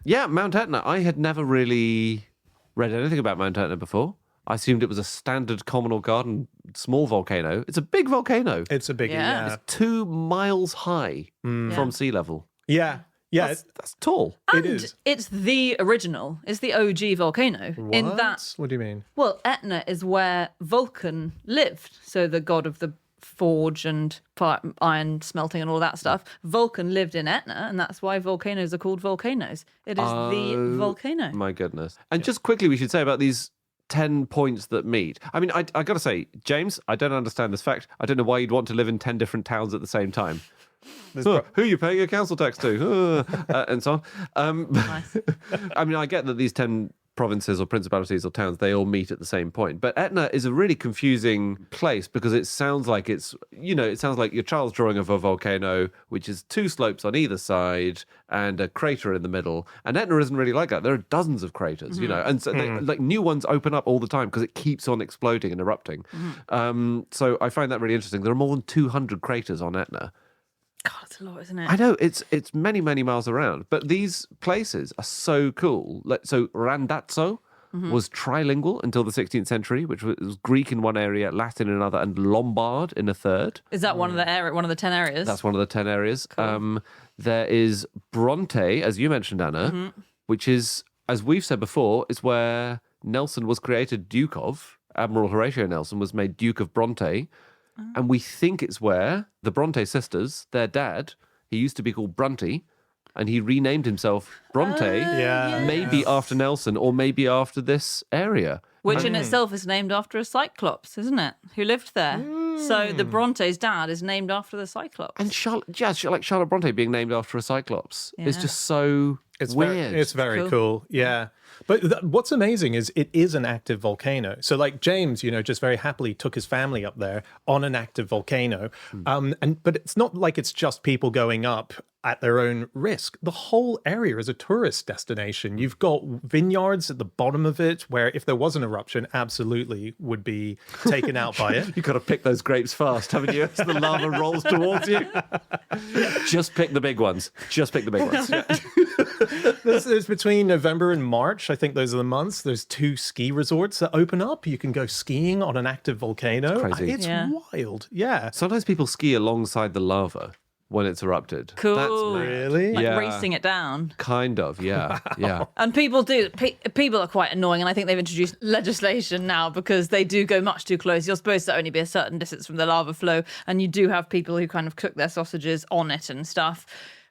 Yeah, Mount Etna. I had never really read anything about Mount Etna before. I assumed it was a standard common or garden small volcano. It's a big volcano. It's a biggie, Yeah. yeah. 2 miles high from sea level. Yeah. Yeah. That's tall. It is. It's the original. It's the OG volcano. What? In that, What do you mean? well, Etna is where Vulcan lived. So the god of the forge and iron smelting and all that stuff. Vulcan lived in Etna, and that's why volcanoes are called volcanoes. It is the volcano. My goodness. And just quickly, we should say about these 10 points that meet. I mean, I got to say, James, I don't understand this fact. I don't know why you'd want to live in 10 different towns at the same time. Who are you paying your council tax to? And so on. Nice. I mean, I get that these 10 provinces or principalities or towns, they all meet at the same point. But Etna is a really confusing place because it sounds like it sounds like your child's drawing of a volcano, which is 2 slopes on either side and a crater in the middle. And Etna isn't really like that. There are dozens of craters, and so like new ones open up all the time because it keeps on exploding and erupting. So I find that really interesting. There are more than 200 craters on Etna. God, it's a lot, isn't it? I know, it's many, many miles around, but these places are so cool. So Randazzo was trilingual until the 16th century, which was Greek in one area, Latin in another, and Lombard in a third. Is that one of the 10 areas? That's one of the 10 areas. Cool. There is Bronte, as you mentioned, Anna, which is, as we've said before, is where Nelson was created Duke of. Admiral Horatio Nelson was made Duke of Bronte. And we think it's where the Bronte sisters, their dad, he used to be called Brunty, and he renamed himself Bronte, maybe after Nelson or maybe after this area. Which in itself is named after a Cyclops, isn't it? Who lived there. So the Bronte's dad is named after the Cyclops. And Charlotte Bronte being named after a Cyclops is just so weird. It's very cool. Yeah. But what's amazing is it is an active volcano. So like James, just very happily took his family up there on an active volcano. But it's not like it's just people going up at their own risk. The whole area is a tourist destination. You've got vineyards at the bottom of it where if there was an eruption, absolutely would be taken out by it. You've got to pick those grapes fast, haven't you? As the lava rolls towards you. Just pick the big ones. Just pick the big ones. There's between November and March, I think those are the months. There's 2 ski resorts that open up. You can go skiing on an active volcano. It's crazy. It's wild. Yeah. Sometimes people ski alongside the lava when it's erupted. Cool. That's Really? Like racing it down. Kind of, yeah. Yeah. And people are quite annoying, and I think they've introduced legislation now because they do go much too close. You're supposed to only be a certain distance from the lava flow, and you do have people who kind of cook their sausages on it and stuff.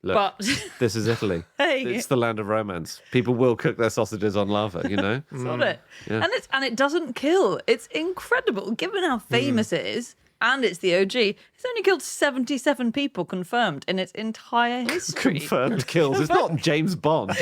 Look, but this is Italy. Hey. It's the land of romance. People will cook their sausages on lava, Sod it. Yeah. And it doesn't kill. It's incredible, given how famous it is. And it's the OG. It's only killed 77 people confirmed in its entire history. Confirmed kills. It's not James Bond.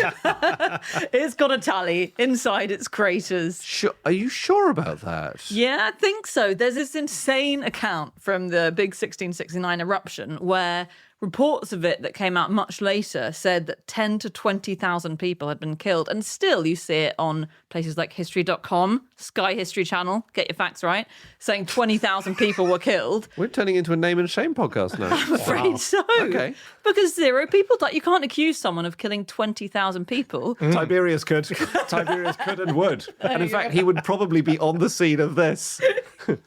It's got a tally inside its craters. Are you sure about that? Yeah, I think so. There's this insane account from the big 1669 eruption where reports of it that came out much later said that 10 to 20,000 people had been killed. And still you see it on places like history.com, Sky History Channel, get your facts right, saying 20,000 people were killed. We're turning into a name and shame podcast now. I'm afraid so. Okay. Because 0 people died. You can't accuse someone of killing 20,000 people. Tiberius could. Tiberius could and would. And in fact, he would probably be on the scene of this.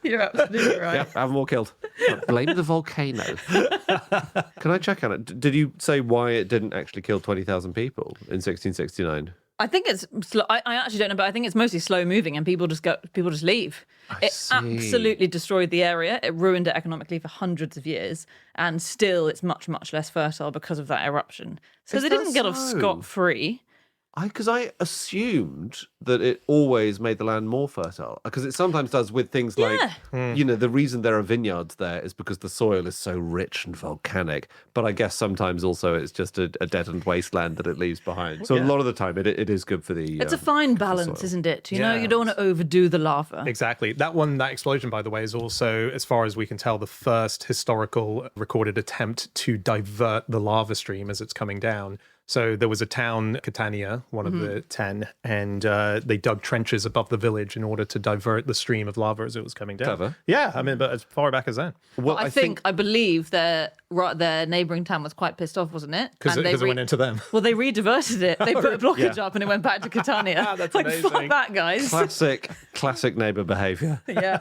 You're absolutely right. Yeah, have them all killed. Blame the volcano. Can I check on it? Did you say why it didn't actually kill 20,000 people in 1669? I think it's slow. I actually don't know, but I think it's mostly slow moving, and people just leave. It absolutely destroyed the area. It ruined it economically for hundreds of years, and still it's much, much less fertile because of that eruption. So they didn't get off scot-free. Because I assumed that it always made the land more fertile. Because it sometimes does with things like, the reason there are vineyards there is because the soil is so rich and volcanic. But I guess sometimes also it's just a deadened wasteland that it leaves behind. So a lot of the time it is good for the It's a fine balance, isn't it? You know, you don't want to overdo the lava. Exactly. That explosion, by the way, is also, as far as we can tell, the first historical recorded attempt to divert the lava stream as it's coming down. So there was a town, Catania, one of the 10, and they dug trenches above the village in order to divert the stream of lava as it was coming down. Clever. Yeah, I mean, but as far back as that. Well, I believe their neighbouring town was quite pissed off, wasn't it? Because it went into them. Well, they re-diverted it. They put a blockage up and it went back to Catania. That's like, amazing. fuck that, guys. classic neighbour behaviour. Yeah.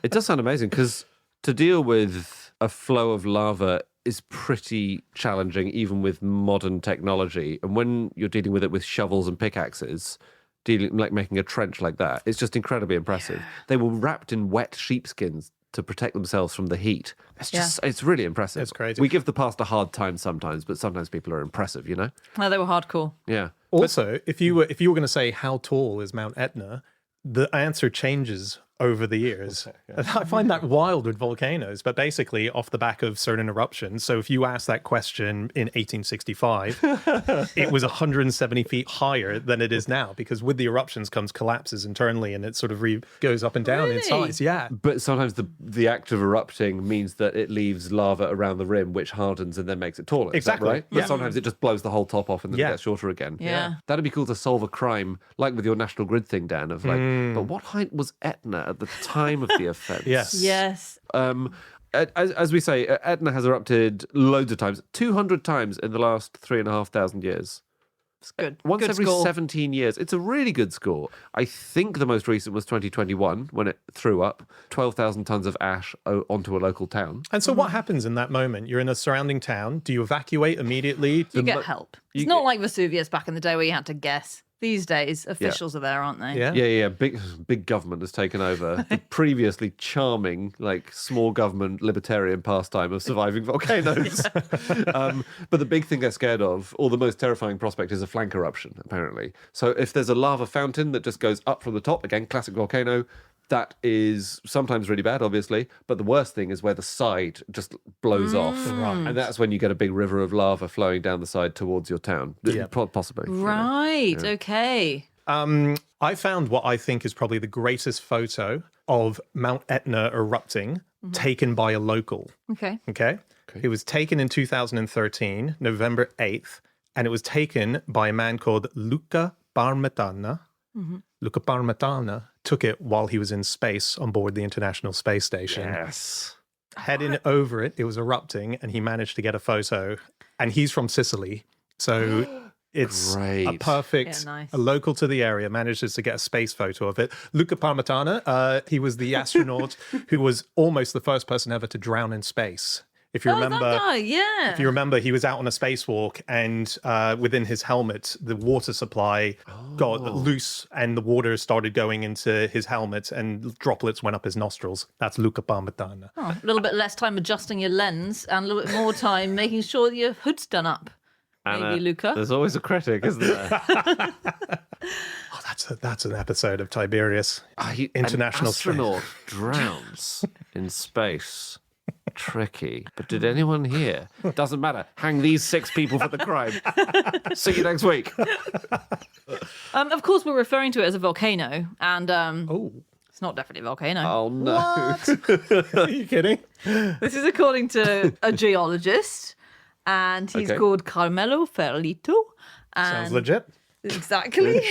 It does sound amazing because to deal with a flow of lava is pretty challenging, even with modern technology. And when you're dealing with it with shovels and pickaxes, making a trench like that, it's just incredibly impressive. Yeah. They were wrapped in wet sheepskins to protect themselves from the heat. It's really impressive. It's crazy. We give the past a hard time sometimes, but sometimes people are impressive, you know? Well, they were hardcore. Yeah. Also, if you were going to say how tall is Mount Etna, the answer changes over the years. And I find that wild with volcanoes, but basically off the back of certain eruptions. So if you ask that question in 1865, it was 170 feet higher than it is now, because with the eruptions comes collapses internally and it sort of goes up and down in size. Yeah. But sometimes the act of erupting means that it leaves lava around the rim, which hardens and then makes it taller. Is that Exactly. right? Yeah. But sometimes it just blows the whole top off and then Yeah. it gets shorter again. Yeah. That'd be cool to solve a crime, like with your National Grid thing, Dan, of like, but what height was Etna at the time of the offence? Yes. Yes. As we say, Etna has erupted loads of times, 200 times in the last 3,500 years. It's good. Once Good every score. 17 years. It's a really good score. I think the most recent was 2021 when it threw up 12,000 tons of ash onto a local town. And so what happens in that moment? You're in a surrounding town. Do you evacuate immediately? You get help. It's not like Vesuvius back in the day where you had to guess. These days, officials are there, aren't they? Yeah. Yeah. Big government has taken over the previously charming, like small government libertarian pastime of surviving volcanoes. But the big thing they're scared of, or the most terrifying prospect, is a flank eruption, apparently. So if there's a lava fountain that just goes up from the top, again, classic volcano, that is sometimes really bad, obviously, but the worst thing is where the side just blows off. And that's when you get a big river of lava flowing down the side towards your town. Yeah. Possibly. you know. Right. Okay. I found what I think is probably the greatest photo of Mount Etna erupting taken by a local. Okay. Okay? It was taken in 2013, November 8th, and it was taken by a man called Luca Parmitana. Luca Parmitana took it while he was in space on board the International Space Station. Yes. Heading over it, it was erupting, and he managed to get a photo. And he's from Sicily, so it's a Great. perfect, Yeah, nice. a local to the area manages to get a space photo of it. Luca Parmitana, he was the astronaut who was almost the first person ever to drown in space. If you remember, that guy, yeah. if you remember, he was out on a spacewalk, and within his helmet, the water supply got loose, and the water started going into his helmet, and droplets went up his nostrils. That's Luca Parmitana. Oh, a little bit less time adjusting your lens and a little bit more time making sure that your hood's done up. Maybe, Luca. There's always a critic, isn't there? Oh, that's an episode of Tiberius. International An astronaut drowns in space. Tricky. But did anyone hear? Doesn't matter. Hang these 6 people for the crime. See you next week. Of course, we're referring to it as a volcano, and Oh, it's not definitely a volcano. Oh, no. are you kidding? This is according to a geologist, and he's Okay. called Carmelo Ferlito. And Sounds legit. Exactly.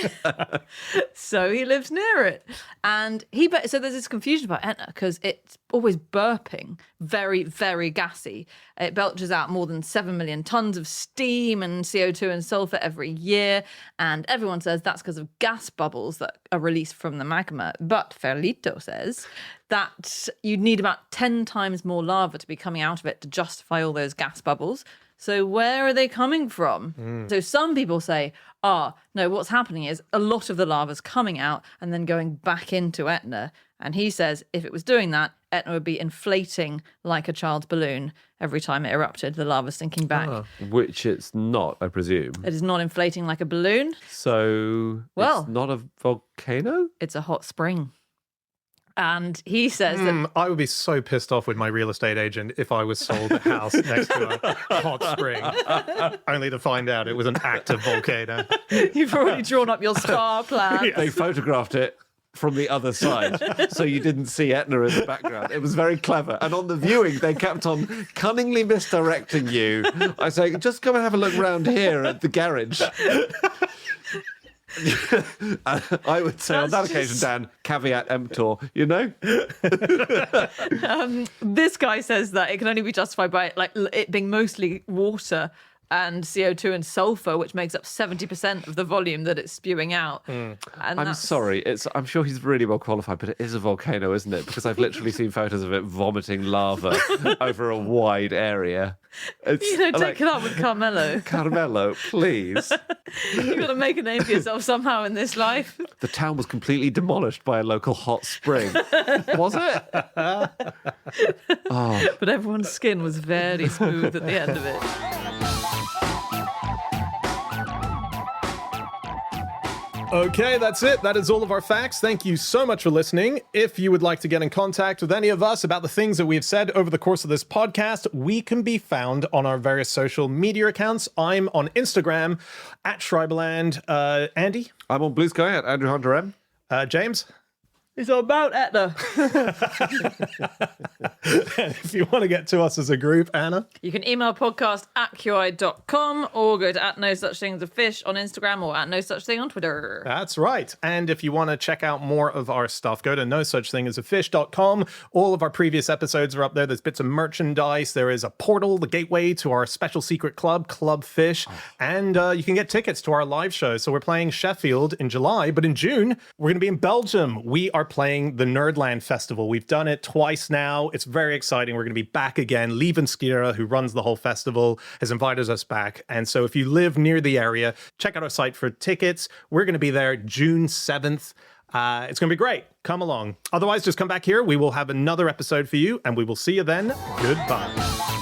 So he lives near it. And so there's this confusion about Etna because it's always burping, very, very gassy. It belches out more than 7 million tons of steam and CO2 and sulfur every year. And everyone says that's because of gas bubbles that are released from the magma. But Ferlito says that you'd need about 10 times more lava to be coming out of it to justify all those gas bubbles. So where are they coming from? So some people say, no, what's happening is a lot of the lava's coming out and then going back into Etna. And he says if it was doing that, Etna would be inflating like a child's balloon every time it erupted, the lava sinking back. Which it's not, I presume. It is not inflating like a balloon. So Well- it's not a volcano? It's a hot spring. And he says that I would be so pissed off with my real estate agent if I was sold a house next to a hot spring, only to find out it was an active volcano. you've already drawn up your star plan. They photographed it from the other side, so you didn't see Etna in the background. It was very clever. And on the viewing, they kept on cunningly misdirecting you. I say, just come and have a look round here at the garage. I would say on that occasion, Dan, caveat emptor, you know? This guy says that it can only be justified by it being mostly water and CO2 and sulfur, which makes up 70% of the volume that it's spewing out. And I'm sorry. I'm sure he's really well qualified, but it is a volcano, isn't it? Because I've literally seen photos of it vomiting lava over a wide area. It's take it up with Carmelo. Carmelo, please. You've got to make a name for yourself somehow in this life. The town was completely demolished by a local hot spring. Was it? But everyone's skin was very smooth at the end of it. Okay, that's it. That is all of our facts. Thank you so much for listening. If you would like to get in contact with any of us about the things that we have said over the course of this podcast, we can be found on our various social media accounts. I'm on Instagram at Schreiberland. Andy? I'm on Blue Sky at Andrew Hunter M. James? It's all about Etna. And if you want to get to us as a group, Anna? You can email podcast@qi.com or go to @no such thing as a fish on Instagram or @no such thing on Twitter. That's right. And if you want to check out more of our stuff, go to nosuchthingasafish.com. All of our previous episodes are up there. There's bits of merchandise. There is a portal, the gateway to our special secret club, Club Fish. And you can get tickets to our live show. So we're playing Sheffield in July, but in June, we're going to be in Belgium. We are playing the Nerdland Festival. We've done it twice now. It's very exciting. We're going to be back again. Lieven Skira, who runs the whole festival, has invited us back. And so if you live near the area, check out our site for tickets. We're going to be there June 7th. It's going to be great. Come along. Otherwise, just come back here. We will have another episode for you, and we will see you then. Goodbye.